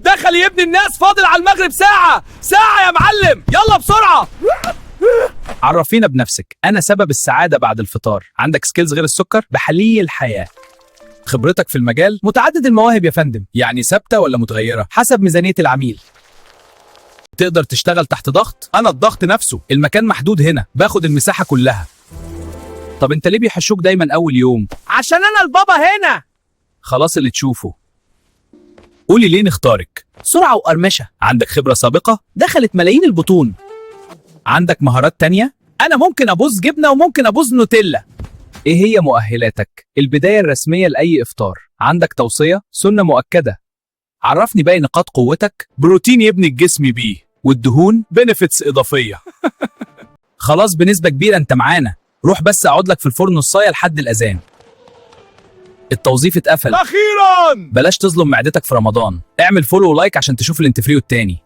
دخل يا ابن الناس، فاضل على المغرب ساعة يا معلم، يلا بسرعة. عرفينا بنفسك. أنا سبب السعادة بعد الفطار. عندك سكيلز غير السكر؟ بحلي الحياة. خبرتك في المجال؟ متعدد المواهب يا فندم. يعني ثابتة ولا متغيرة؟ حسب ميزانية العميل. تقدر تشتغل تحت ضغط؟ أنا الضغط نفسه. المكان محدود هنا، باخد المساحة كلها. طب انت ليه بيحشوك دايما أول يوم؟ عشان أنا البابا هنا. خلاص اللي تشوفه. قولي ليه نختارك؟ سرعة وقرمشة. عندك خبرة سابقة؟ دخلت ملايين البطون. عندك مهارات تانية؟ أنا ممكن أبوظ جبنة وممكن أبوظ نوتيلا. إيه هي مؤهلاتك؟ البداية الرسمية لأي إفطار. عندك توصية؟ سنة مؤكدة. عرفني باقي نقاط قوتك. بروتين يبني الجسم بيه، والدهون بنفتس إضافية. خلاص بنسبة كبيرة أنت معانا. روح بس أقعد لك في الفرن نصاية لحد الأذان. التوظيف اتقفل. أخيراً. بلاش تظلم معدتك في رمضان. اعمل فولو ولايك عشان تشوف الانترفيو التاني.